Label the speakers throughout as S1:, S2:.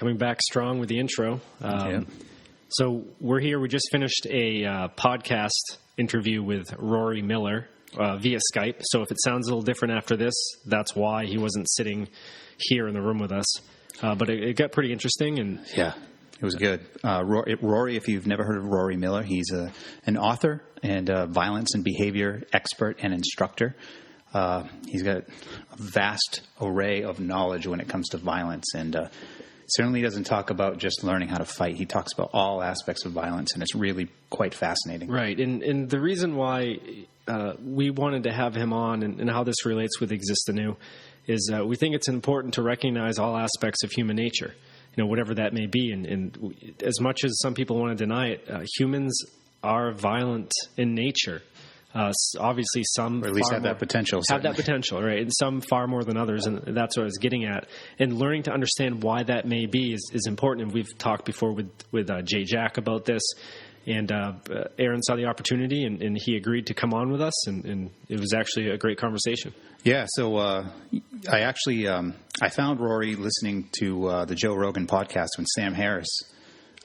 S1: coming back strong with the intro. So we're here. We just finished a podcast interview with Rory Miller via Skype. So if it sounds a little different after this, that's why he wasn't sitting here in the room with us. But it got pretty interesting. And
S2: yeah, it was good. Rory, if you've never heard of Rory Miller, he's an author and a violence and behavior expert and instructor. He's got a vast array of knowledge when it comes to violence, and certainly doesn't talk about just learning how to fight. He talks about all aspects of violence, and it's really quite fascinating.
S1: Right, and the reason why we wanted to have him on and how this relates with Exist Anew is we think it's important to recognize all aspects of human nature, whatever that may be. And as much as some people want to deny it, humans are violent in nature. Obviously, some
S2: or at least have that potential.
S1: Have that potential, right? And some far more than others, and that's what I was getting at. And learning to understand why that may be is important. And we've talked before with Jay Jack about this. And Aaron saw the opportunity, and he agreed to come on with us, and it was actually a great conversation.
S2: Yeah, so I found Rory listening to the Joe Rogan podcast when Sam Harris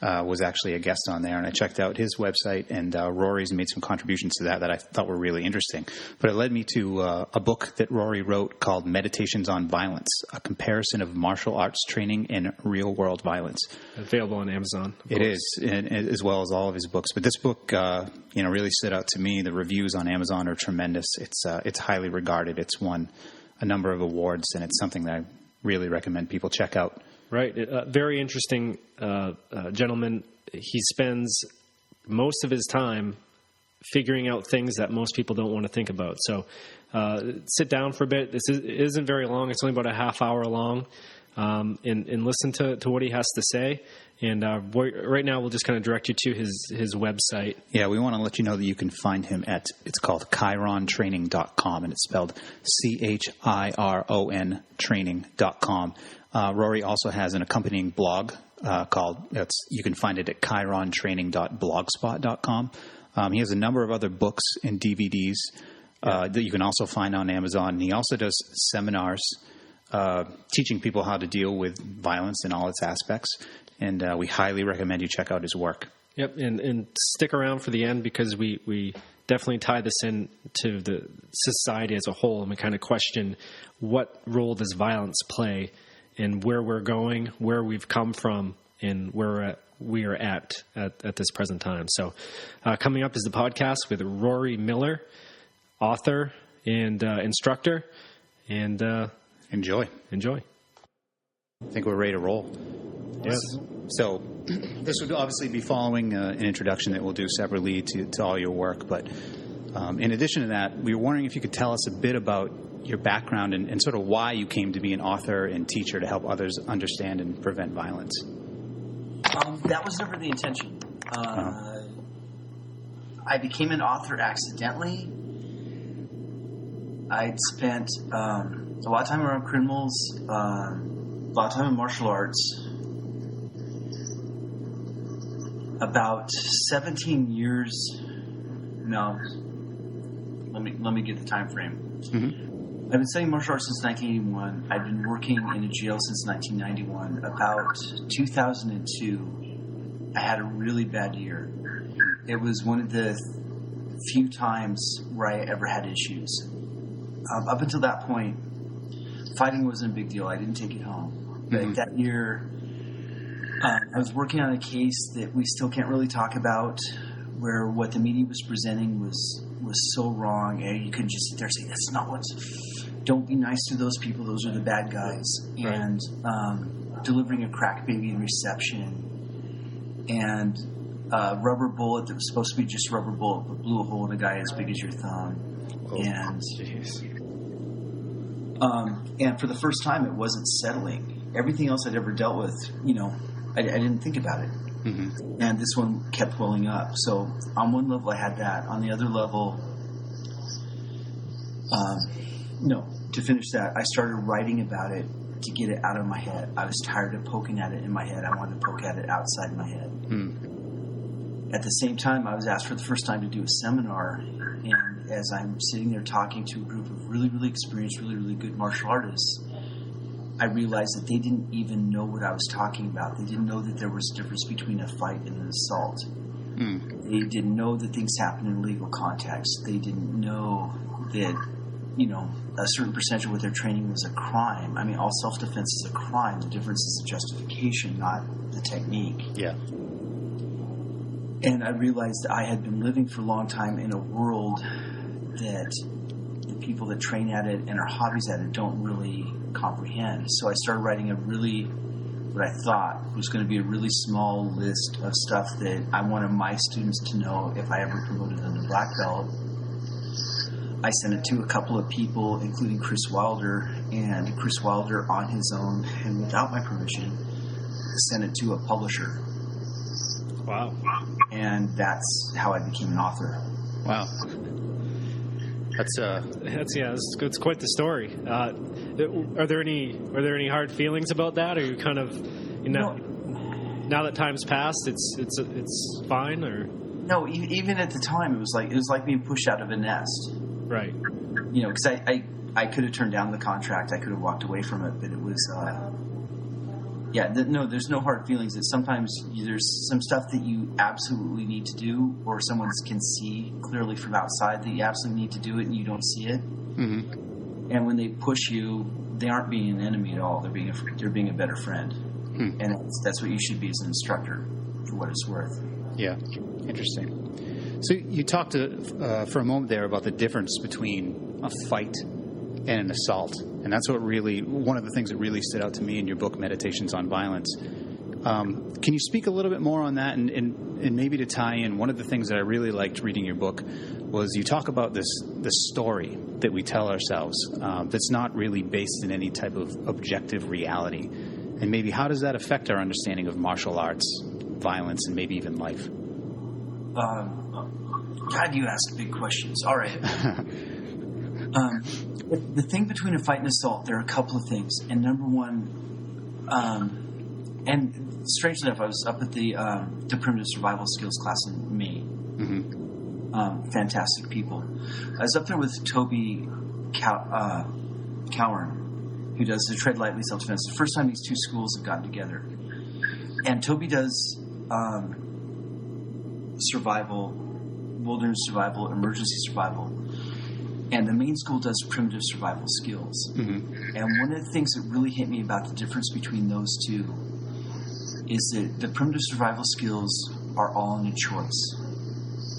S2: was actually a guest on there, and I checked out his website, and Rory's made some contributions to that I thought were really interesting. But it led me to a book that Rory wrote called Meditations on Violence, a comparison of martial arts training and real-world violence.
S1: Available on Amazon.
S2: It is, and as well as all of his books. But this book, really stood out to me. The reviews on Amazon are tremendous. It's highly regarded. It's won a number of awards, and it's something that I really recommend people check out.
S1: Right. Very interesting gentleman. He spends most of his time figuring out things that most people don't want to think about. So sit down for a bit. This isn't very long. It's only about a half hour long. And listen to what he has to say. And right now we'll just kind of direct you to his website.
S2: Yeah, we want to let you know that you can find him it's called chirontraining.com, and it's spelled CHIRON training.com. Rory also has an accompanying blog you can find it at chirontraining.blogspot.com. He has a number of other books and DVDs that you can also find on Amazon. And he also does seminars teaching people how to deal with violence in all its aspects. And we highly recommend you check out his work.
S1: Yep, and stick around for the end, because we definitely tie this in to the society as a whole, and we kind of question what role does violence play and where we're going, where we've come from, and where we are at this present time. So coming up is the podcast with Rory Miller, author and instructor. And
S2: Enjoy.
S1: I
S2: think we're ready to roll.
S1: Yes.
S2: So this would obviously be following an introduction that we'll do separately to all your work. But in addition to that, we were wondering if you could tell us a bit about your background and sort of why you came to be an author and teacher to help others understand and prevent violence.
S3: That was never the intention. I became an author accidentally. I'd spent a lot of time around criminals, a lot of time in martial arts. About 17 years. No, let me get the time frame.
S2: Mm-hmm.
S3: I've been studying martial arts since 1981. I've been working in a jail since 1991. About 2002, I had a really bad year. It was one of the few times where I ever had issues. Up until that point, fighting wasn't a big deal. I didn't take it home. But that year, I was working on a case that we still can't really talk about, where what the media was presenting was so wrong. And you couldn't just sit there and say, that's not what's... Don't be nice to those people. Those are the bad guys.
S1: Right.
S3: And delivering a crack baby in reception. And a rubber bullet that was supposed to be just a rubber bullet, but blew a hole in a guy as big as your thumb.
S1: Oh,
S3: and
S1: geez.
S3: And for the first time, it wasn't settling. Everything else I'd ever dealt with, I didn't think about it.
S2: Mm-hmm.
S3: And this one kept welling up. So on one level, I had that. On the other level, to finish that, I started writing about it to get it out of my head. I was tired of poking at it in my head. I wanted to poke at it outside my head. At the same time, I was asked for the first time to do a seminar. And as I'm sitting there talking to a group of really, really experienced, really, really good martial artists, I realized that they didn't even know what I was talking about. They didn't know that there was a difference between a fight and an assault. They didn't know that things happen in legal context. They didn't know that, a certain percentage of what they're training was a crime. I mean, all self-defense is a crime. The difference is the justification, not the technique.
S2: Yeah.
S3: And I realized that I had been living for a long time in a world that the people that train at it and are hobbies at it don't really comprehend. So I started writing what I thought was going to be a really small list of stuff that I wanted my students to know if I ever promoted them to black belt. I sent it to a couple of people, including Chris Wilder, and Chris Wilder on his own and without my permission sent it to a publisher.
S1: Wow.
S3: And that's how I became an author.
S2: Wow.
S1: It's quite the story. Are there any hard feelings about that? Or you kind of, now that time's passed, it's fine, or?
S3: No, even at the time, it was like being pushed out of a nest.
S1: Right.
S3: Because I could have turned down the contract, I could have walked away from it, but it was. There's no hard feelings. That sometimes there's some stuff that you absolutely need to do, or someone can see clearly from outside that you absolutely need to do it, and you don't see it. Mm-hmm. And when they push you, they aren't being an enemy at all. They're being a better friend, and that's what you should be as an instructor, for what it's worth.
S2: Yeah, interesting. So you talked for a moment there about the difference between a fight and an assault. And that's one of the things that really stood out to me in your book, Meditations on Violence. Can you speak a little bit more on that? And maybe to tie in, one of the things that I really liked reading your book was you talk about this story that we tell ourselves that's not really based in any type of objective reality. And maybe how does that affect our understanding of martial arts, violence, and maybe even life?
S3: God, you ask big questions. All right. The thing between a fight and assault, there are a couple of things. And number one, and strange enough, I was up at the Primitive Survival Skills class in May. Mm-hmm. Fantastic people. I was up there with Toby Cowern, who does the Tread Lightly Self-Defense. The first time these two schools have gotten together. And Toby does survival, wilderness survival, emergency survival. And the main school does primitive survival skills. Mm-hmm. And one of the things that really hit me about the difference between those two is that the primitive survival skills are all in a choice.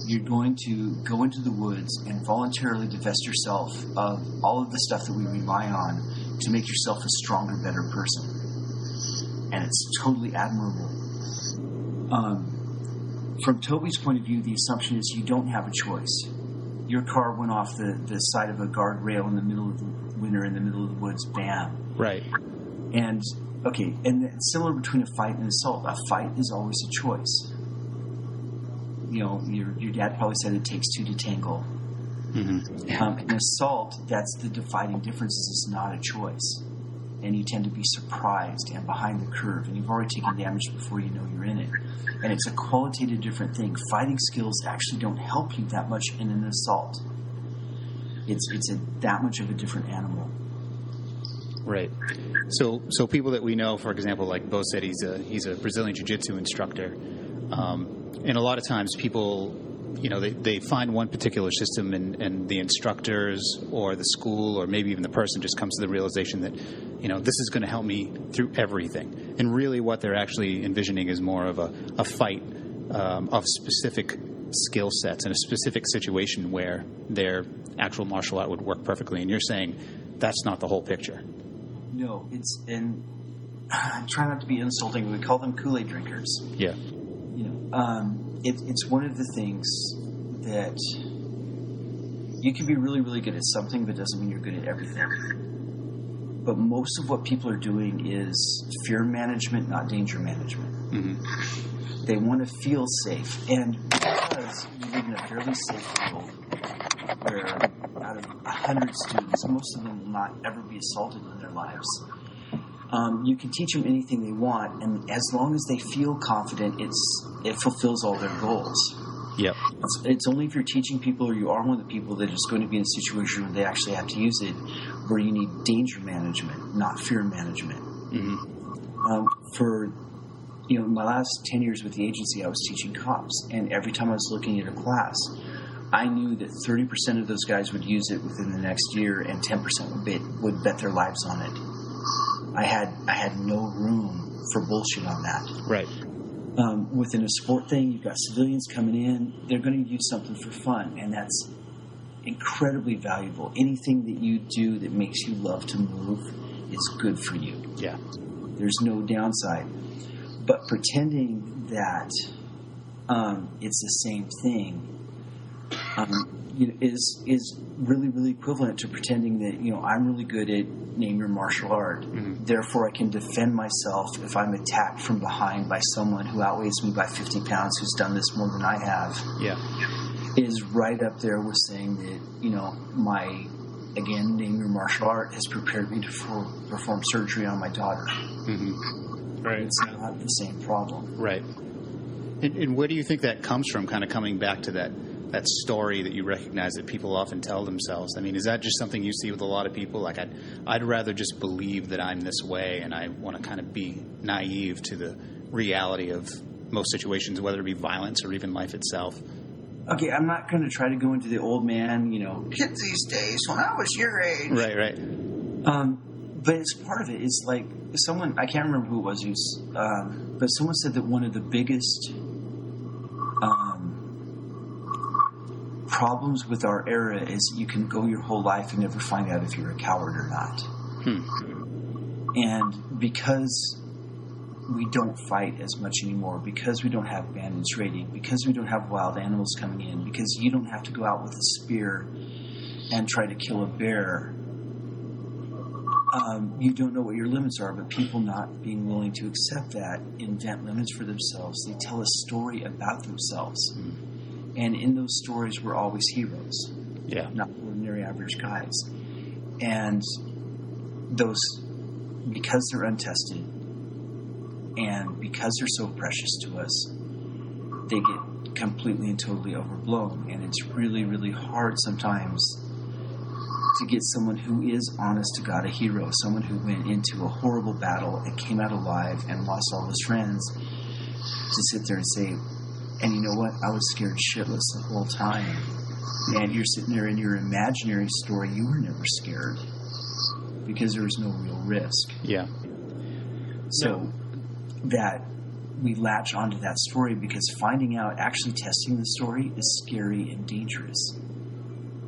S3: You're going to go into the woods and voluntarily divest yourself of all of the stuff that we rely on to make yourself a stronger, better person. And it's totally admirable. From Toby's point of view, the assumption is you don't have a choice. Your car went off the side of a guardrail in the middle of the winter, in the middle of the woods, bam.
S2: Right.
S3: And, it's similar between a fight and an assault. A fight is always a choice. Your dad probably said it takes two to tangle. Mm-hmm. An assault, that's the defining difference, is it's not a choice. And you tend to be surprised and behind the curve. And you've already taken damage before you know you're in it. And it's a qualitative different thing. Fighting skills actually don't help you that much in an assault. It's that much of a different animal.
S2: Right. So people that we know, for example, like Bo said, he's a Brazilian Jiu-Jitsu instructor. And a lot of times people, they find one particular system and the instructors or the school or maybe even the person just comes to the realization that, this is going to help me through everything. And really what they're actually envisioning is more of a fight of specific skill sets in a specific situation where their actual martial art would work perfectly. And you're saying that's not the whole picture.
S3: No, and I try not to be insulting. We call them Kool-Aid drinkers.
S2: Yeah.
S3: It's one of the things that you can be really, really good at something, but doesn't mean you're good at everything. But most of what people are doing is fear management, not danger management. Mm-hmm. They want to feel safe. And because we live in a fairly safe world where out of 100 students, most of them will not ever be assaulted in their lives. You can teach them anything they want, and as long as they feel confident, it fulfills all their goals.
S2: Yep.
S3: It's only if you're teaching people or you are one of the people that is going to be in a situation where they actually have to use it, where you need danger management, not fear management. For my last 10 years with the agency, I was teaching cops, and every time I was looking at a class, I knew that 30% of those guys would use it within the next year, and 10% would bet their lives on it. I had no room for bullshit on that.
S2: Right.
S3: Within a sport thing, you've got civilians coming in. They're going to use something for fun, and that's incredibly valuable. Anything that you do that makes you love to move is good for you.
S2: Yeah. There's
S3: no downside. But pretending that it's the same thing is really, really equivalent to pretending that, I'm really good at name your martial art. Therefore, I can defend myself if I'm attacked from behind by someone who outweighs me by 50 pounds, who's done this more than I have.
S2: Yeah.
S3: Is right up there with saying that, my, again, name your martial art has prepared me to perform surgery on my daughter.
S1: Right.
S3: It's not the same problem.
S2: Right. And where do you think that comes from, kind of coming back to that story that you recognize that people often tell themselves? I mean, is that just something you see with a lot of people? Like, I'd rather just believe that I'm this way, and I want to kind of be naive to the reality of most situations, whether it be violence or even life itself.
S3: Okay, I'm not going to try to go into the old man, kids these days, when I was your age.
S2: Right.
S3: But it's part of it. It's like someone, I can't remember who it was, but someone said that one of the biggest problems with our era is you can go your whole life and never find out if you're a coward or not. And because we don't fight as much anymore, because we don't have bandits raiding, because we don't have wild animals coming in, because you don't have to go out with a spear and try to kill a bear, you don't know what your limits are. But people not being willing to accept that invent limits for themselves. They tell a story about themselves. And in those stories, we're always heroes.
S2: Yeah. Not
S3: ordinary average guys. And those, because they're untested and because they're so precious to us, they get completely and totally overblown. And it's really, really hard sometimes to get someone who is honest to God, a hero, someone who went into a horrible battle and came out alive and lost all his friends, to sit there and say, and you know what? I was scared shitless the whole time. And you're sitting there in your imaginary story, you were never scared because there was no real risk.
S2: Yeah.
S3: So that we latch onto that story because finding out, actually testing the story is scary and dangerous.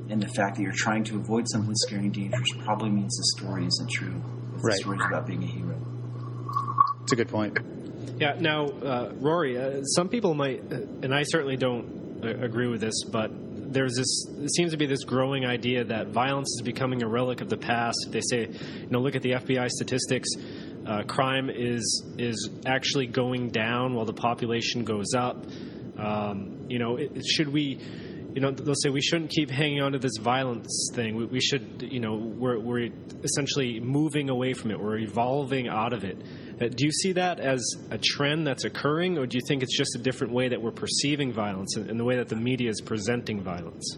S3: And the fact that you're trying to avoid something scary and dangerous probably means the story isn't true. If the story is about being a hero.
S2: That's a good point.
S1: Yeah. Now, Rory, some people might, and I certainly don't agree with this, but there seems to be this growing idea that violence is becoming a relic of the past. They say, look at the FBI statistics. Crime is actually going down while the population goes up. Should we? They'll say we shouldn't keep hanging on to this violence thing. We should, we're essentially moving away from it. We're evolving out of it. Do you see that as a trend that's occurring, or do you think it's just a different way that we're perceiving violence and the way that the media is presenting violence?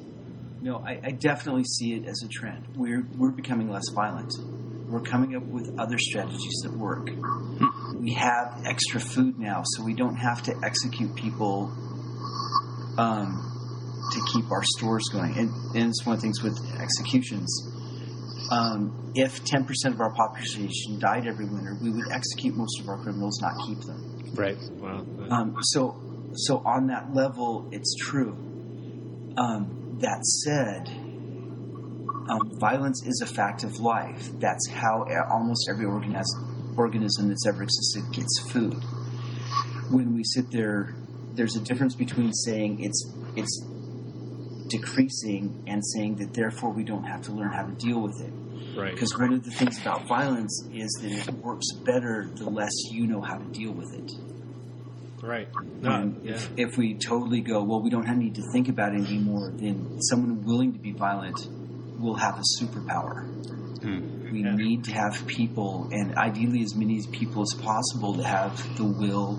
S3: No, I definitely see it as a trend. We're becoming less violent. We're coming up with other strategies that work. We have extra food now, so we don't have to execute people to keep our stores going. And it's one of the things with executions. If 10% of our population died every winter, we would execute most of our criminals, not keep them.
S2: Right.
S1: Wow.
S3: So on that level, it's true. That said, violence is a fact of life. That's how almost every organism that's ever existed gets food. When we sit there, there's a difference between saying it's decreasing and saying that therefore we don't have to learn how to deal with it.
S1: Right.
S3: Because one of the things about violence is that it works better the less you know how to deal with it.
S1: Right.
S3: If we totally go, well, we don't need to think about it anymore, then someone willing to be violent will have a superpower. We need to have people, and ideally as many people as possible, to have the will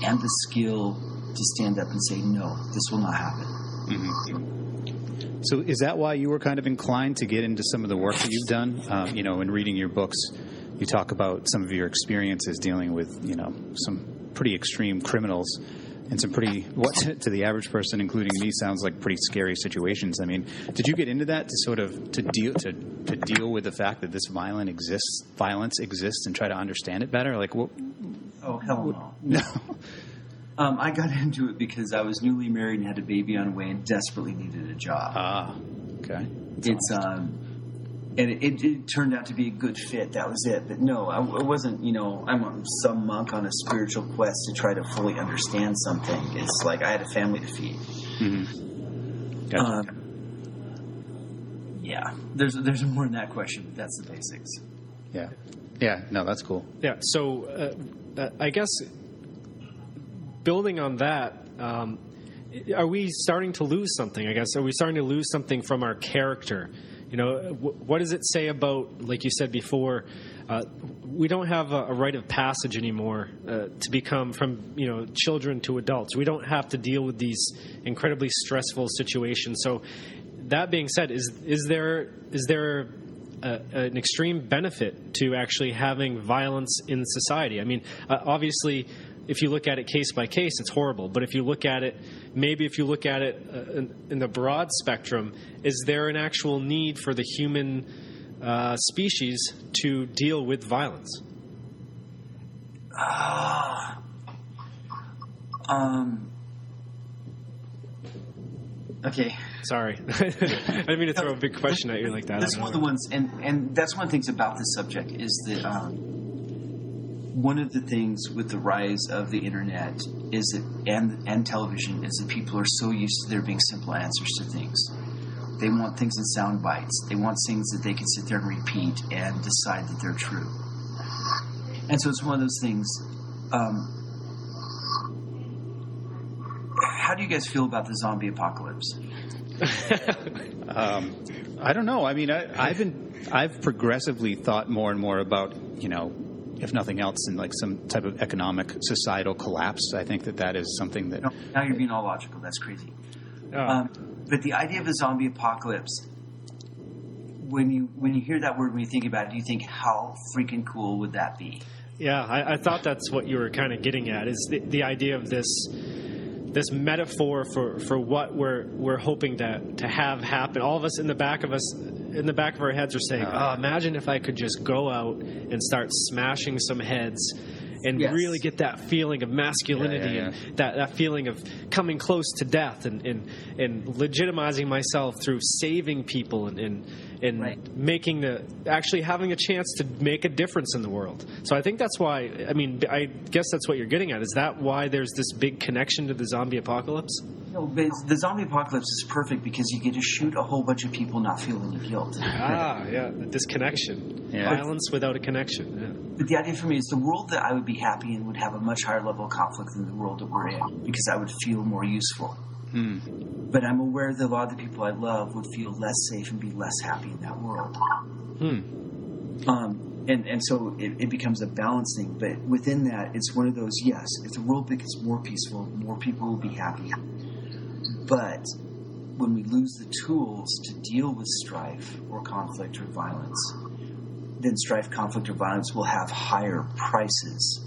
S3: and the skill to stand up and say, no, this will not happen.
S2: Mm-hmm. So is that why you were kind of inclined to get into some of the work that you've done? In reading your books, you talk about some of your experiences dealing with, some pretty extreme criminals and some pretty, what to the average person, including me, sounds like pretty scary situations. I mean, did you get into that to sort of to deal with the fact that this violence exists and try to understand it better? Like, what?
S3: Oh, hell no. I got into it because I was newly married and had a baby on the way and desperately needed a job.
S2: Ah, okay.
S3: And it turned out to be a good fit. That was it. But no, I wasn't, I'm some monk on a spiritual quest to try to fully understand something. It's like I had a family to feed.
S2: Mm-hmm. Gotcha.
S3: Yeah. There's more in that question, but that's the basics.
S2: Yeah. Yeah. No, that's cool.
S1: Yeah. So I guess building on that, are we starting to lose something? I guess, are we starting to lose something from our character? What does it say about, like you said before, we don't have a rite of passage anymore to become from, children to adults. We don't have to deal with these incredibly stressful situations. So that being said, is there an extreme benefit to actually having violence in society? I mean, obviously, if you look at it case by case, it's horrible. But if you look at it in the broad spectrum, is there an actual need for the human species to deal with violence?
S3: Okay.
S1: Sorry. I didn't mean to throw a big question at you like that.
S3: That's one of the ones, and that's one of the things about this subject is that one of the things with the rise of the internet is that, and television, is that people are so used to there being simple answers to things. They want things in sound bites. They want things that they can sit there and repeat and decide that they're true. And so it's one of those things. How do you guys feel about the zombie apocalypse?
S2: I don't know. I mean, I've progressively thought more and more about, if nothing else, in like some type of economic societal collapse. I think that is something that.
S3: No, now you're being all logical. That's crazy. But the idea of a zombie apocalypse, when you hear that word, when you think about it, do you think, how freaking cool would that be?
S1: Yeah, I thought that's what you were kind of getting at, is the idea of this metaphor for what we're hoping to have happen. All of us in the back of our heads are saying, imagine if I could just go out and start smashing some heads and really get that feeling of masculinity and that feeling of coming close to death and legitimizing myself through saving people and making actually having a chance to make a difference in the world. So I think that's why, I guess that's what you're getting at. Is that why there's this big connection to the zombie apocalypse?
S3: No, but the zombie apocalypse is perfect because you get to shoot a whole bunch of people not feeling any guilt.
S1: The disconnection. Yeah. Violence without a connection. Yeah.
S3: But the idea for me is the world that I would be happy in would have a much higher level of conflict than the world that we're in, because I would feel more useful. But I'm aware that a lot of the people I love would feel less safe and be less happy in that world. And so it becomes a balance thing. But within that, it's one of those, yes, if the world becomes more peaceful, more people will be happy. But when we lose the tools to deal with strife or conflict or violence, then strife, conflict, or violence will have higher prices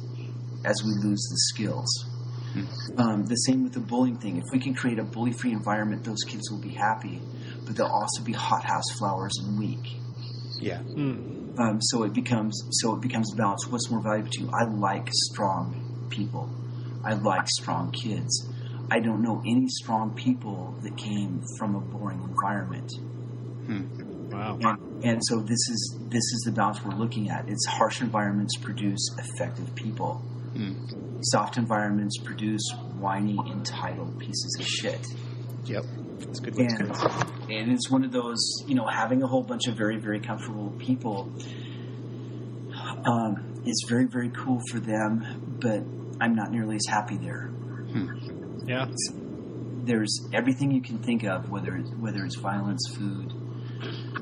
S3: as we lose the skills. The same with the bullying thing. If we can create a bully-free environment, those kids will be happy, but they'll also be hothouse flowers and weak.
S2: Yeah.
S3: So it becomes a balance. What's more valuable to you? I like strong people. I like strong kids. I don't know any strong people that came from a boring environment.
S1: Wow.
S3: And so this is the balance we're looking at. It's harsh environments produce effective people. Soft environments produce whiny, entitled pieces of shit.
S2: Yep. That's good.
S3: And it's one of those, having a whole bunch of very, very comfortable people is very, very cool for them, but I'm not nearly as happy there.
S1: Yeah.
S3: There's everything you can think of, whether it's violence, food,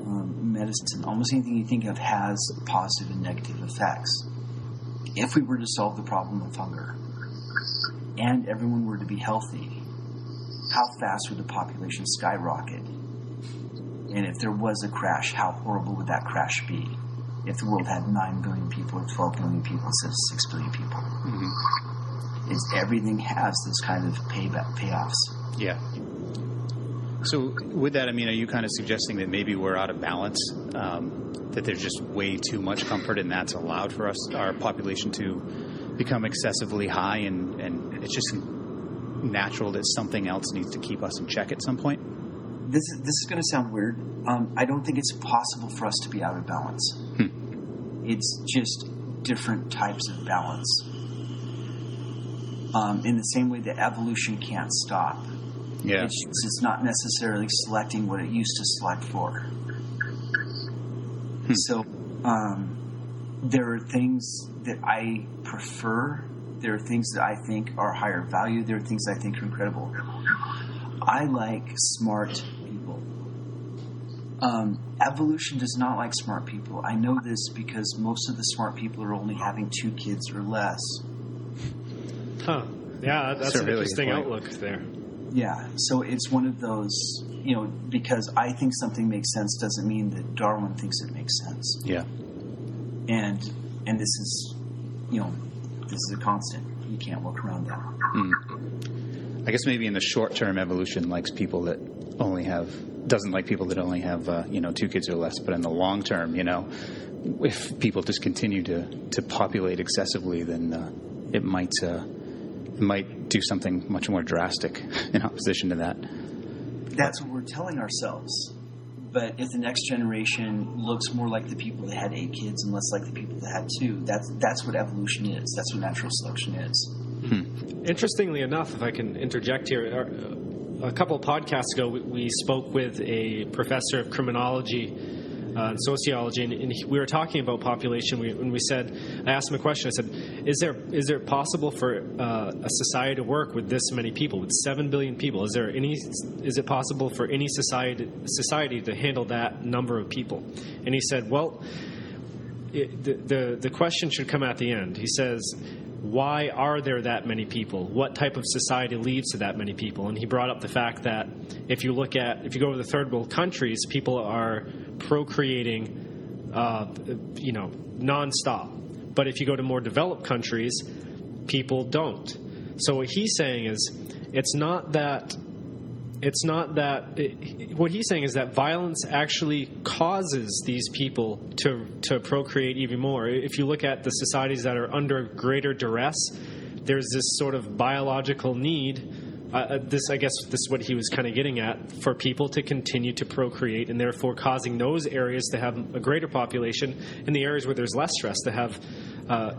S3: medicine, almost anything you think of has positive and negative effects. If we were to solve the problem of hunger, and everyone were to be healthy, how fast would the population skyrocket? And if there was a crash, how horrible would that crash be? If the world had 9 billion people or 12 billion people instead of 6 billion people. Mm-hmm. Everything has those kind of payoffs.
S2: Yeah. So with that, I mean, are you kind of suggesting that maybe we're out of balance, that there's just way too much comfort and that's allowed for our population to become excessively high and it's just natural that something else needs to keep us in check at some point?
S3: This is going to sound weird. I don't think it's possible for us to be out of balance. It's just different types of balance. In the same way that evolution can't stop.
S2: Yeah.
S3: It's not necessarily selecting what it used to select for. So there are things that I prefer. There are things that I think are higher value. There are things I think are incredible. I like smart people. Evolution does not like smart people. I know this because most of the smart people are only having 2 kids or less.
S1: Huh. Yeah, that's an
S2: really
S1: interesting outlook there.
S3: Yeah, so it's one of those, because I think something makes sense doesn't mean that Darwin thinks it makes sense.
S2: Yeah.
S3: And this is, this is a constant. You can't work around that.
S2: I guess maybe in the short term, evolution likes people that doesn't like people that only have 2 kids or less. But in the long term, if people just continue to populate excessively, then it might do something much more drastic in opposition to that.
S3: That's what we're telling ourselves. But if the next generation looks more like the people that had 8 kids and less like the people that had 2, that's what evolution is. That's what natural selection is.
S1: Interestingly enough, if I can interject here, a couple of podcasts ago, we spoke with a professor of criminology and sociology, and we were talking about population. I asked him a question. I said, "Is there possible for a society to work with this many people, with 7 billion people? Is it possible for any society to handle that number of people?" And he said, "Well, the question should come at the end." He says, why are there that many people? What type of society leads to that many people? And he brought up the fact that if you go to the third world countries, people are procreating, nonstop. But if you go to more developed countries, people don't. So what he's saying is, what he's saying is that violence actually causes these people to procreate even more. If you look at the societies that are under greater duress, there's this sort of biological need. This is what he was kind of getting at, for people to continue to procreate, and therefore causing those areas to have a greater population, and the areas where there's less stress to have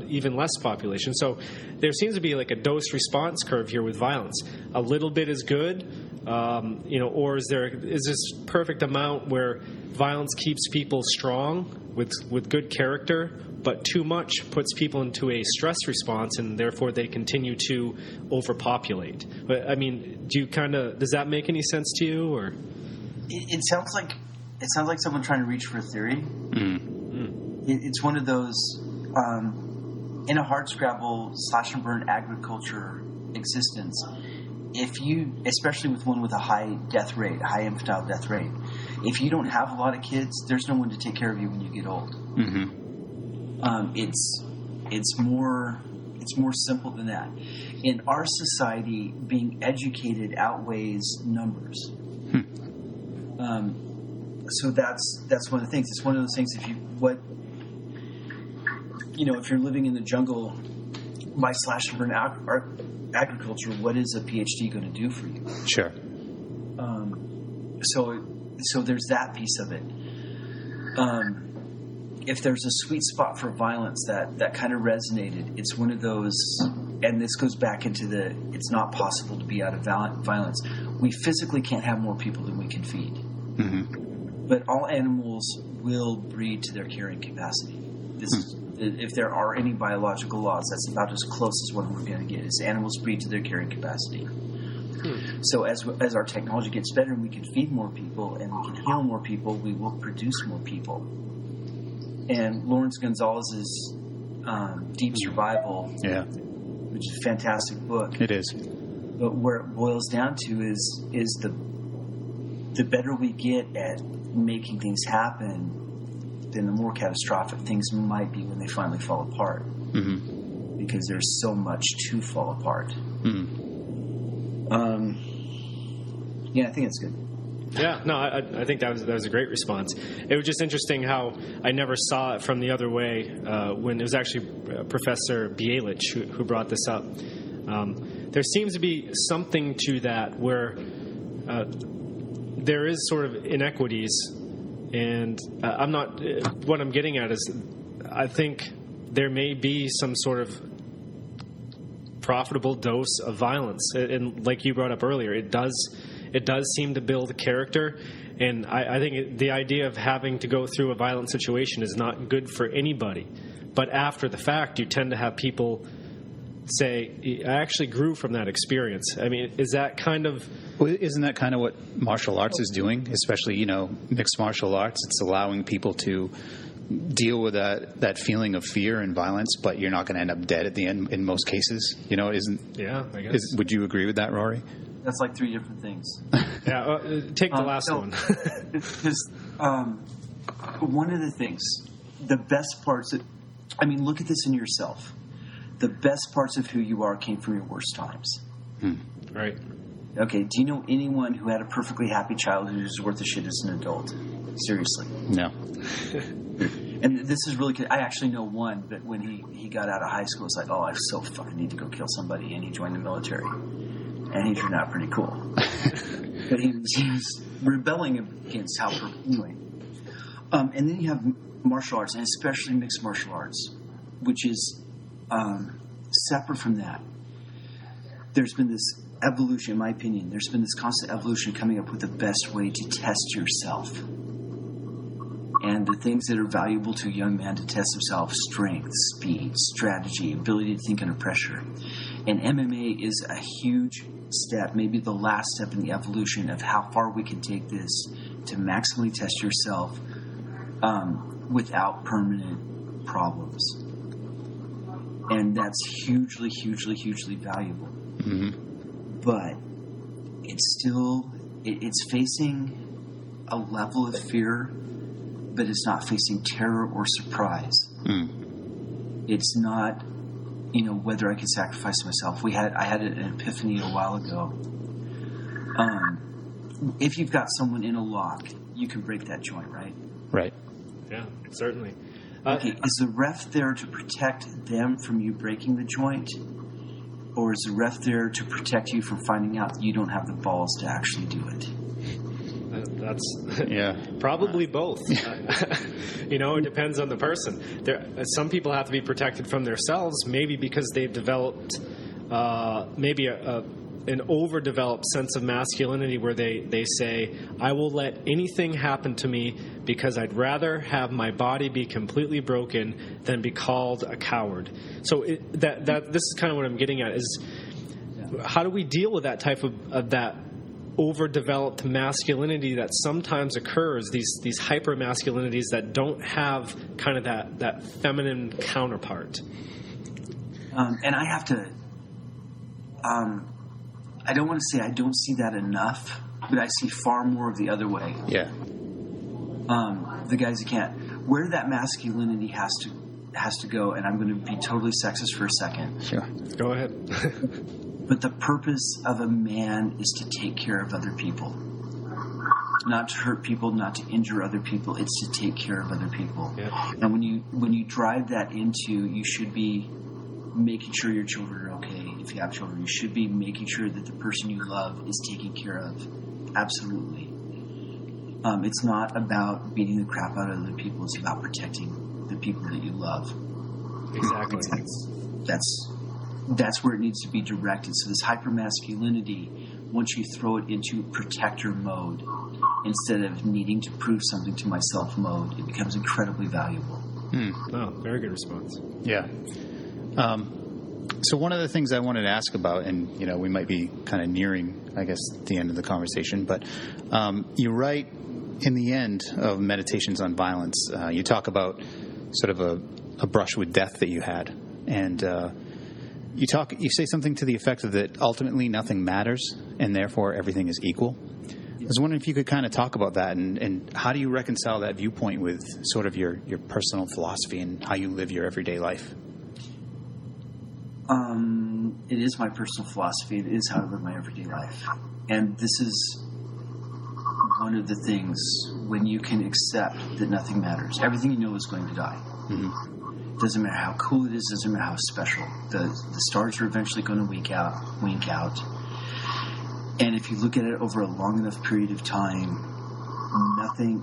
S1: even less population. So there seems to be like a dose response curve here with violence. A little bit is good, or is this perfect amount where violence keeps people strong with good character, but too much puts people into a stress response, and therefore they continue to overpopulate. But I mean, does that make any sense to you, or?
S3: It sounds like someone trying to reach for a theory. It's one of those in a hardscrabble slash and burn agriculture existence. If you, especially with one with a high death rate, a high infantile death rate, if you don't have a lot of kids, there's no one to take care of you when you get old. It's more simple than that. In our society, being educated outweighs numbers. So that's one of the things. It's one of those things. If you're living in the jungle by slash and burn agriculture, what is a PhD going to do for you?
S2: Sure.
S3: So there's that piece of it. If there's a sweet spot for violence that kind of resonated, it's one of those, and this goes back into it's not possible to be out of violence. We physically can't have more people than we can feed. But all animals will breed to their carrying capacity. If there are any biological laws, that's about as close as what we're going to get, is animals breed to their carrying capacity. So as our technology gets better and we can feed more people and we can heal more people, we will produce more people. And Lawrence Gonzalez's Deep Survival which is a fantastic book.
S2: It is.
S3: But where it boils down to is the better we get at making things happen, then the more catastrophic things might be when they finally fall apart.
S2: Mm-hmm.
S3: Because there's so much to fall apart.
S2: Mm-hmm.
S3: Yeah, I think it's good.
S1: Yeah, no, I think that was a great response. It was just interesting how I never saw it from the other way when it was actually Professor Bielich who brought this up. There seems to be something to that where there is sort of inequities, and what I'm getting at is I think there may be some sort of profitable dose of violence, and like you brought up earlier, it does seem to build character, and I think the idea of having to go through a violent situation is not good for anybody. But after the fact, you tend to have people say, I actually grew from that experience. I mean, is that kind of...
S2: Well, isn't that kind of what martial arts is doing? Especially, mixed martial arts. It's allowing people to deal with that feeling of fear and violence, but you're not going to end up dead at the end in most cases. Isn't...
S1: Yeah, I guess.
S2: Would you agree with that, Rory?
S3: That's like 3 different things.
S1: Yeah, take the last one.
S3: Because one of the things, the best parts look at this in yourself. The best parts of who you are came from your worst times.
S1: Right.
S3: Okay, do you know anyone who had a perfectly happy childhood who's worth a shit as an adult? Seriously.
S2: No.
S3: And this is really good. I actually know one, but when he got out of high school, it's like, oh, I so fucking need to go kill somebody, and he joined the military. And he turned out pretty cool. But he was rebelling against how... Anyway. And then you have martial arts, and especially mixed martial arts, which is separate from that. There's been this evolution, in my opinion, there's been this constant evolution coming up with the best way to test yourself. And the things that are valuable to a young man to test himself: strength, speed, strategy, ability to think under pressure. And MMA is a huge step, maybe the last step in the evolution of how far we can take this to maximally test yourself without permanent problems. And that's hugely, hugely, hugely valuable.
S2: Mm-hmm.
S3: But it's facing a level of fear, but it's not facing terror or surprise. It's not, whether I can sacrifice myself. I had an epiphany a while ago. If you've got someone in a lock, you can break that joint, right?
S2: Right.
S1: Yeah, certainly.
S3: Okay, is the ref there to protect them from you breaking the joint? Or is the ref there to protect you from finding out that you don't have the balls to actually do it?
S1: That's probably both. It depends on the person. Some people have to be protected from themselves, maybe because they've developed maybe an overdeveloped sense of masculinity where they say, I will let anything happen to me because I'd rather have my body be completely broken than be called a coward. So this is kind of what I'm getting at is how do we deal with that type of that overdeveloped masculinity that sometimes occurs, these hyper masculinities that don't have kind of that feminine counterpart.
S3: And I have to I don't want to say I don't see that enough, but I see far more of the other way.
S2: Yeah.
S3: The guys who can't. Where that masculinity has to go, and I'm going to be totally sexist for a second.
S2: Sure.
S1: Go ahead.
S3: But the purpose of a man is to take care of other people. Not to hurt people, not to injure other people. It's to take care of other people.
S1: Yeah.
S3: And when you drive that into, you should be making sure your children are okay. If you have children, you should be making sure that the person you love is taken care of. Absolutely. It's not about beating the crap out of other people. It's about protecting the people that you love.
S1: Exactly.
S3: That's where it needs to be directed. So this hypermasculinity, once you throw it into protector mode, instead of needing to prove something to myself mode, it becomes incredibly valuable.
S1: Oh, very good response.
S2: Yeah. So one of the things I wanted to ask about, and we might be kind of nearing, I guess, the end of the conversation, but you write in the end of Meditations on Violence, you talk about sort of a brush with death that you had, and You say something to the effect of that ultimately nothing matters and therefore everything is equal. I was wondering if you could kind of talk about that and how do you reconcile that viewpoint with sort of your personal philosophy and how you live your everyday life?
S3: It is my personal philosophy. It is how I live my everyday life. And this is one of the things when you can accept that nothing matters. Everything you know is going to die. Mm-hmm. Doesn't matter how cool it is. Doesn't matter how special. The stars are eventually going to wink out. And if you look at it over a long enough period of time,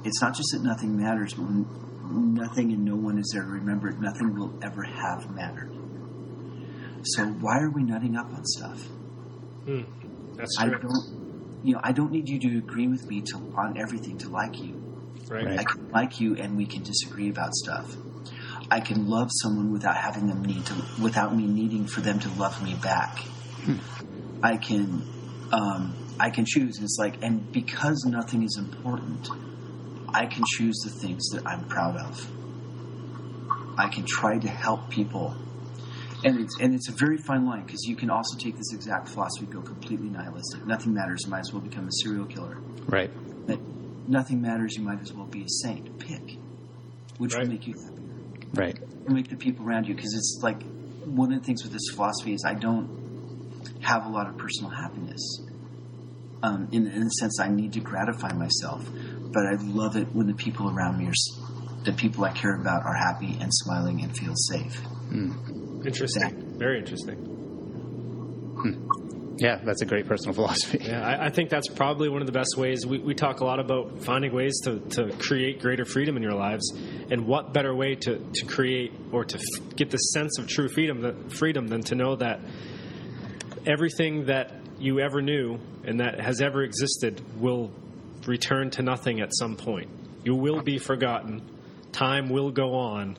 S3: it's not just that nothing matters, but when nothing and no one is there to remember it, nothing will ever have mattered. So why are we nutting up on stuff?
S1: That's true.
S3: I don't need you to agree with me on everything to like you.
S1: Right.
S3: I can like you and we can disagree about stuff. I can love someone without me needing for them to love me back. I can choose. It's like, and because nothing is important, I can choose the things that I'm proud of. I can try to help people. And it's a very fine line, because you can also take this exact philosophy and go completely nihilistic. Nothing matters, you might as well become a serial killer.
S2: Right.
S3: But nothing matters, you might as well be a saint. Pick. Which will make you happier.
S2: Right.
S3: Will make the people around you, because it's like, one of the things with this philosophy is I don't have a lot of personal happiness. In the sense I need to gratify myself. But I love it when the people around me, the people I care about, are happy and smiling and feel safe.
S1: Interesting. Very interesting.
S2: Yeah, that's a great personal philosophy.
S1: Yeah, I think that's probably one of the best ways. We talk a lot about finding ways to create greater freedom in your lives. And what better way to create or to get the sense of true freedom than to know that everything that you ever knew and that has ever existed will return to nothing at some point. You will be forgotten. Time will go on.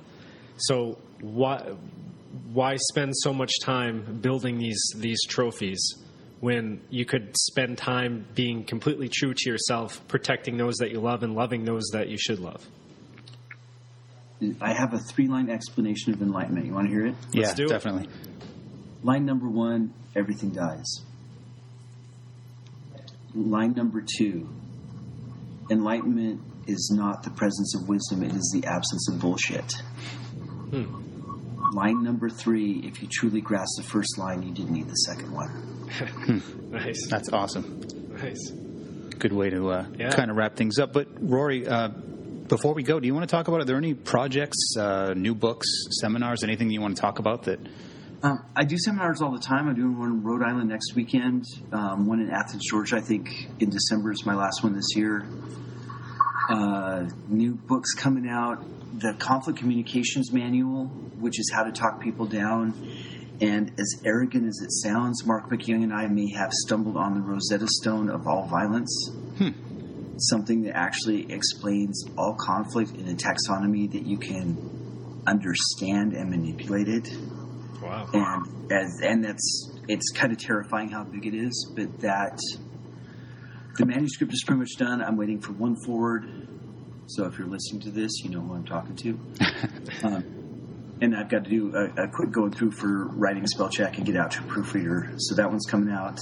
S1: So why spend so much time building these trophies when you could spend time being completely true to yourself, protecting those that you love and loving those that you should love?
S3: I have a 3-line explanation of enlightenment. You want to hear it?
S2: Yeah, definitely.
S3: Line number 1, everything dies. Line number 2, enlightenment is not the presence of wisdom, it is the absence of bullshit. Line number 3, if you truly grasp the first line, you didn't need the second one.
S1: Nice.
S2: That's awesome.
S1: Nice.
S2: Good way to kind of wrap things up. But Rory, before we go, do you want to talk about, are there any projects, new books, seminars, anything you want to talk about that?
S3: I do seminars all the time. I'm doing one in Rhode Island next weekend, one in Athens, Georgia. I think in December is my last one this year. New books coming out. The Conflict Communications Manual, which is how to talk people down. And as arrogant as it sounds, Mark McYoung and I may have stumbled on the Rosetta Stone of all violence. Something that actually explains all conflict in a taxonomy that you can understand and manipulate it.
S1: Wow.
S3: And it's kind of terrifying how big it is, but the manuscript is pretty much done. I'm waiting for one forward. So if you're listening to this, you know who I'm talking to. And I've got to do a quick going through for writing spell check and get out to a proofreader. So that one's coming out.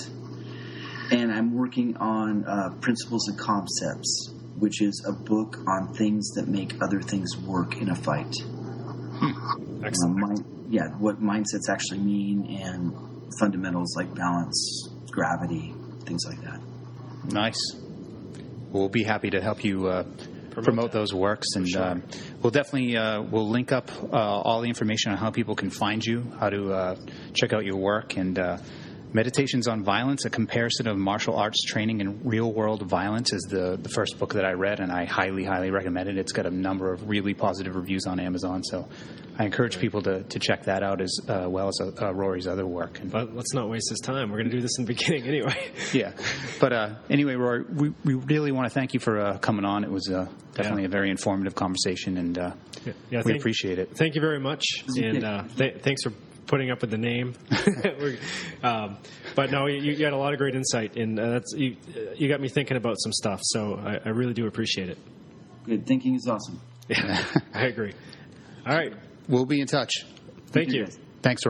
S3: And I'm working on Principles and Concepts, which is a book on things that make other things work in a fight.
S1: Excellent.
S3: What mindsets actually mean and fundamentals like balance, gravity, things like that.
S2: Nice. We'll be happy to help you promote those works, and we'll definitely we'll link up all the information on how people can find you, how to check out your work, and Meditations on Violence, a comparison of martial arts training and real-world violence is the first book that I read, and I highly, highly recommend it. It's got a number of really positive reviews on Amazon, so I encourage people to check that out as well as Rory's other work.
S1: But let's not waste his time. We're going to do this in the beginning anyway.
S2: Yeah. But anyway, Rory, we really want to thank you for coming on. It was definitely a very informative conversation, and we appreciate it.
S1: Thank you very much, and thanks for putting up with the name. But no, you had a lot of great insight, and you got me thinking about some stuff, so I really do appreciate it.
S3: Good. Thinking is awesome.
S1: Yeah, I agree. All right.
S2: We'll be in touch.
S1: Thank you.
S2: Thanks, Rory.